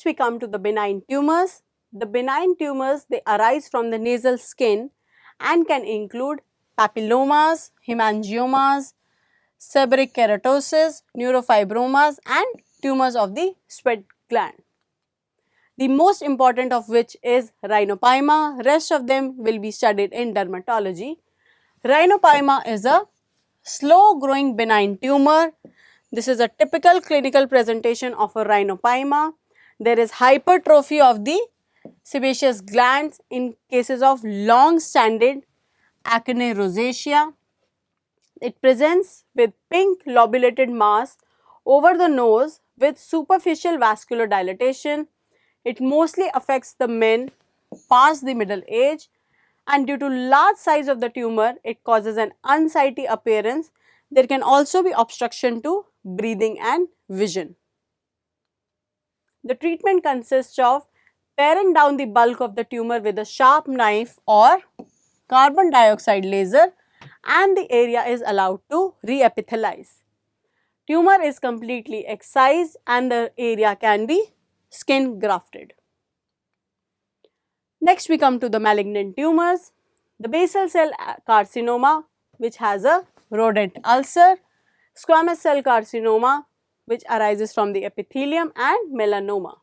Next we come to the benign tumors. The benign tumors, they arise from the nasal skin and can include papillomas, hemangiomas, seborrheic keratosis, neurofibromas and tumors of the sweat gland. The most important of which is RHINOPHYMA. Rest of them will be studied in dermatology. RHINOPHYMA is a slow growing benign tumor. This is a typical clinical presentation of a RHINOPHYMA. There is hypertrophy of the sebaceous glands in cases of long-standing acne rosacea. It presents with pink lobulated mass over the nose with superficial vascular dilatation. It mostly affects the men past the middle age, and due to large size of the tumor, it causes an unsightly appearance. There can also be obstruction to breathing and vision. The treatment consists of paring down the bulk of the tumor with a sharp knife or carbon dioxide laser, and the area is allowed to reepithelize. Tumor is completely excised and the area can be skin grafted. Next we come to the malignant tumors. The basal cell carcinoma, which has a rodent ulcer, squamous cell carcinoma, which arises from the epithelium, and melanoma.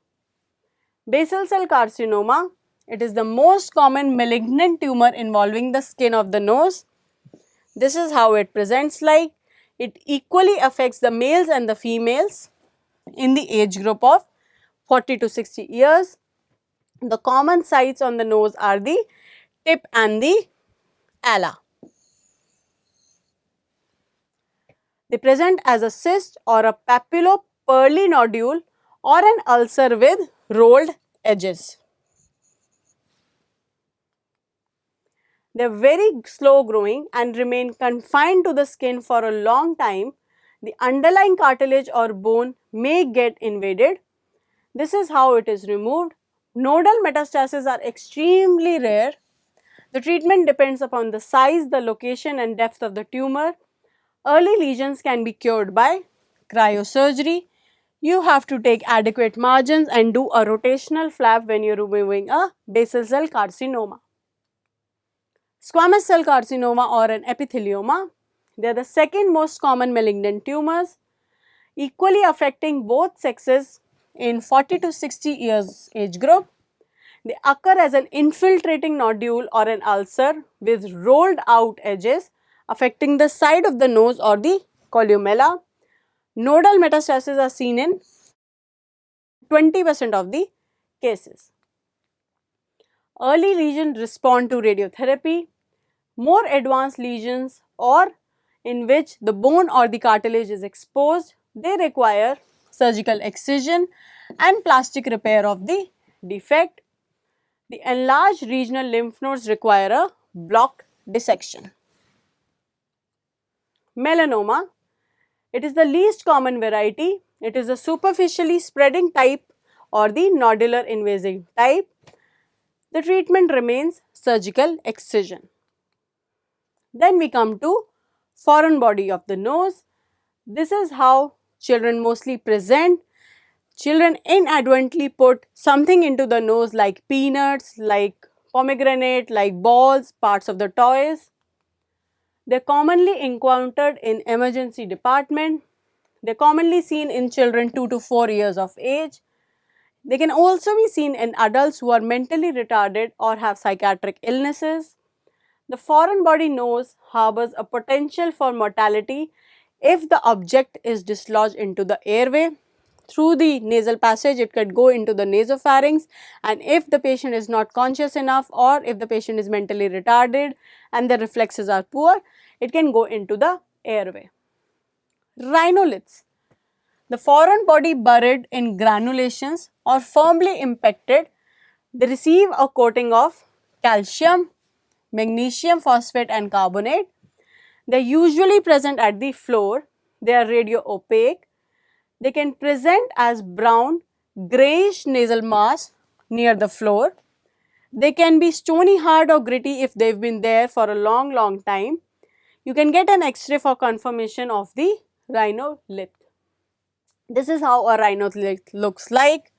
Basal cell carcinoma, it is the most common malignant tumor involving the skin of the nose. This is how it presents like. It equally affects the males and the females in the age group of 40 to 60 years. The common sites on the nose are the tip and the ala. They present as a cyst or a papillopearly nodule or an ulcer with rolled edges. They are very slow growing and remain confined to the skin for a long time. The underlying cartilage or bone may get invaded. This is how it is removed. Nodal metastases are extremely rare. The treatment depends upon the size, the location and depth of the tumor. Early lesions can be cured by cryosurgery. You have to take adequate margins and do a rotational flap when you are removing a basal cell carcinoma. Squamous cell carcinoma or an epithelioma, they are the second most common malignant tumors, equally affecting both sexes in 40 to 60 years age group. They occur as an infiltrating nodule or an ulcer with rolled out edges affecting the side of the nose or the columella. Nodal metastases are seen in 20% of the cases. Early lesions respond to radiotherapy. More advanced lesions or in which the bone or the cartilage is exposed, they require surgical excision and plastic repair of the defect. The enlarged regional lymph nodes require a block dissection. Melanoma, it is the least common variety. It is a superficially spreading type or the nodular invasive type. The treatment remains surgical excision. Then we come to foreign body of the nose. This is how children mostly present. Children inadvertently put something into the nose like peanuts, like pomegranate, like balls, parts of the toys. They are commonly encountered in emergency department. They are commonly seen in children 2 to 4 years of age. They can also be seen in adults who are mentally retarded or have psychiatric illnesses. The foreign body nose harbors a potential for mortality if the object is dislodged into the airway. Through the nasal passage, it could go into the nasopharynx, and if the patient is not conscious enough or if the patient is mentally retarded and the reflexes are poor, it can go into the airway. Rhinoliths. The foreign body buried in granulations or firmly impacted, they receive a coating of calcium, magnesium phosphate and carbonate. They are usually present at the floor. They are radio opaque. They can present as brown, greyish nasal mass near the floor. They can be stony hard or gritty if they have been there for a long time. You can get an X-ray for confirmation of the rhinolith. This is how a rhinolith looks like.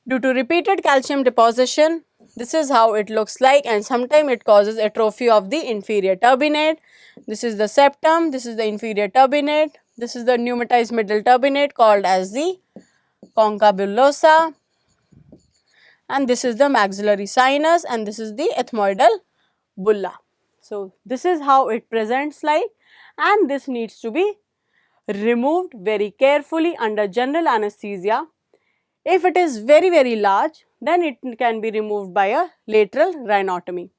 Due to repeated calcium deposition, this is how it looks like, and sometimes it causes atrophy of the inferior turbinate. This is the septum, this is the inferior turbinate, this is the pneumatized middle turbinate called as the concha bullosa, and this is the maxillary sinus, and this is the ethmoidal bulla. So, this is how it presents like, and this needs to be removed very carefully under general anesthesia. If it is very large, then it can be removed by a lateral rhinotomy.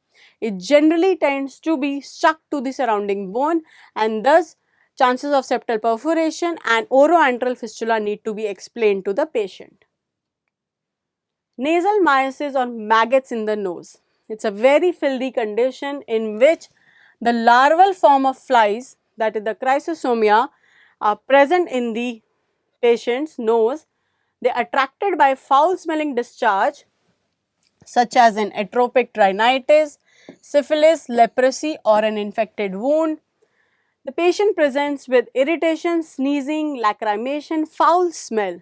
It generally tends to be stuck to the surrounding bone, and thus chances of septal perforation and oroantral fistula need to be explained to the patient. Nasal myiasis or maggots in the nose. It's a very filthy condition in which the larval form of flies, that is the chrysosomia, are present in the patient's nose. They are attracted by foul smelling discharge such as in atrophic rhinitis, syphilis, leprosy or an infected wound. The patient presents with irritation, sneezing, lacrimation, foul smell.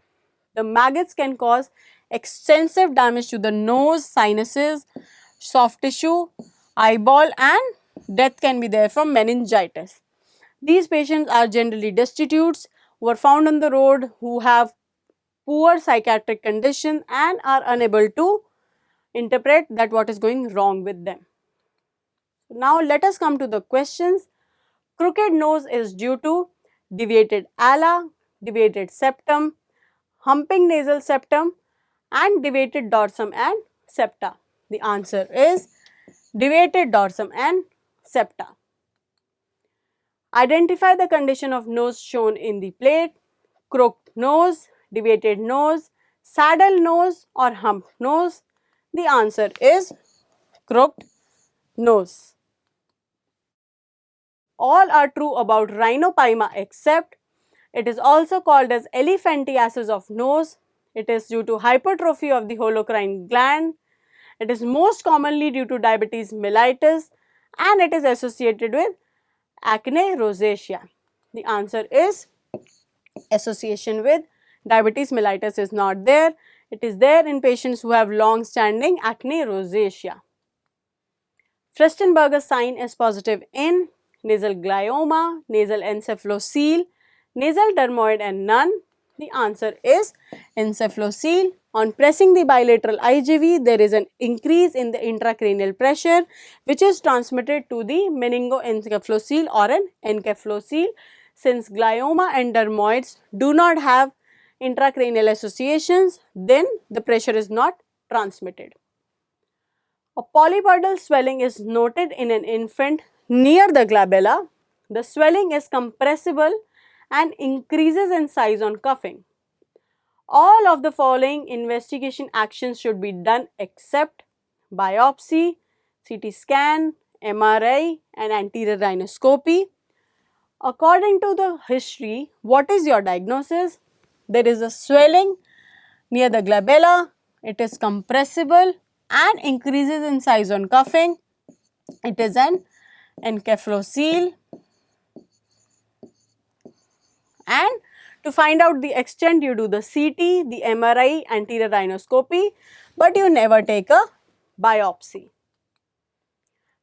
The maggots can cause extensive damage to the nose, sinuses, soft tissue, eyeball, and death can be there from meningitis. These patients are generally destitutes who are found on the road, who have poor psychiatric condition and are unable to interpret that what is going wrong with them. Now let us come to the questions. Crooked nose is due to deviated ala, deviated septum, humping nasal septum and deviated dorsum and septa. The answer is deviated dorsum and septa. Identify the condition of nose shown in the plate: crooked nose, deviated nose, saddle nose or hump nose. The answer is crooked nose. All are true about RHINOPHYMA except it is also called as elephantiasis of nose. It is due to hypertrophy of the holocrine gland. It is most commonly due to diabetes mellitus and it is associated with acne rosacea. The answer is association with diabetes mellitus is not there. It is there in patients who have long standing acne rosacea. Furstenberger sign is positive in nasal glioma, nasal encephalocele, nasal dermoid and none. The answer is encephalocele. On pressing the bilateral IJV, there is an increase in the intracranial pressure which is transmitted to the meningoencephalocele or an encephalocele. Since glioma and dermoids do not have intracranial associations, then the pressure is not transmitted. A polypoidal swelling is noted in an infant near the glabella. The swelling is compressible and increases in size on cuffing. All of the following investigation actions should be done except biopsy, CT scan, MRI and anterior rhinoscopy. According to the history, what is your diagnosis? There is a swelling near the glabella, it is compressible and increases in size on cuffing. It is an encephalocele. And to find out the extent, you do the CT, the MRI, anterior rhinoscopy, but you never take a biopsy.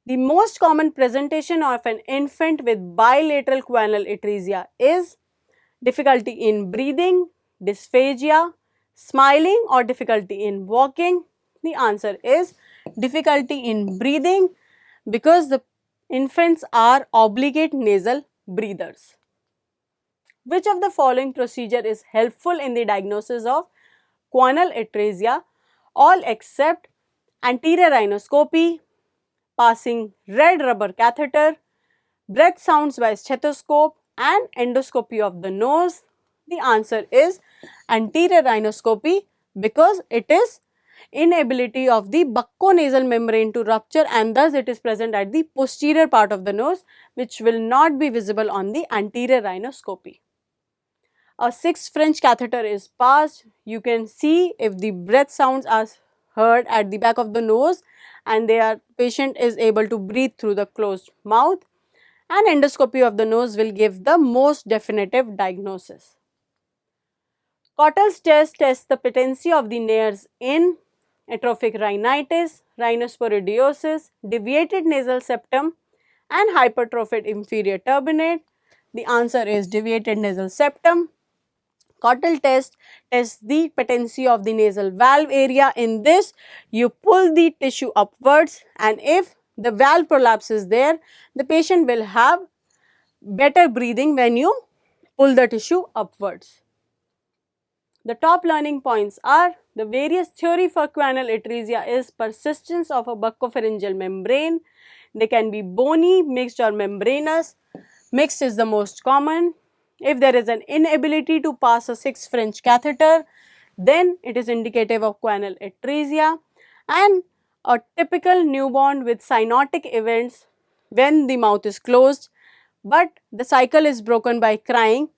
The most common presentation of an infant with bilateral choanal atresia is difficulty in breathing, dysphagia, smiling or difficulty in walking. The answer is difficulty in breathing because the infants are obligate nasal breathers. Which of the following procedure is helpful in the diagnosis of choanal atresia? All except anterior rhinoscopy, passing red rubber catheter, breath sounds by stethoscope and endoscopy of the nose. The answer is anterior rhinoscopy because it is inability of the bucconasal membrane to rupture and thus it is present at the posterior part of the nose which will not be visible on the anterior rhinoscopy. A 6 French catheter is passed. You can see if the breath sounds are heard at the back of the nose and the patient is able to breathe through the closed mouth, and endoscopy of the nose will give the most definitive diagnosis. Cottel's test tests the patency of the nares in atrophic rhinitis, rhinosporidiosis, deviated nasal septum and hypertrophic inferior turbinate. The answer is deviated nasal septum. Cottel test tests the patency of the nasal valve area. In this, you pull the tissue upwards, and if the valve prolapse is there, the patient will have better breathing when you pull the tissue upwards. The top learning points are: the various theory for guanal atresia is persistence of a buccopharyngeal membrane. They can be bony, mixed or membranous. Mixed is the most common. If there is an inability to pass a 6 French catheter, then it is indicative of guanal atresia. And a typical newborn with cyanotic events when the mouth is closed but the cycle is broken by crying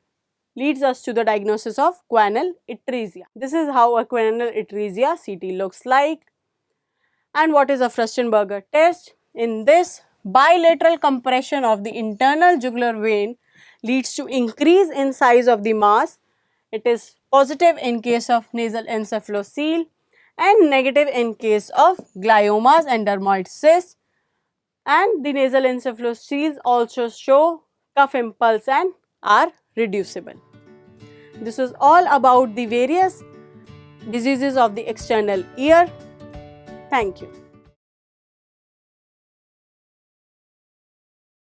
leads us to the diagnosis of guanal atresia. This is how a guanal atresia CT looks like. And what is a Furstenberger test? In this, bilateral compression of the internal jugular vein leads to increase in size of the mass. It is positive in case of nasal encephalocele and negative in case of gliomas and dermoid cysts. And the nasal encephaloceles also show cuff impulse and are reducible. This is all about the various diseases of the external ear. Thank you.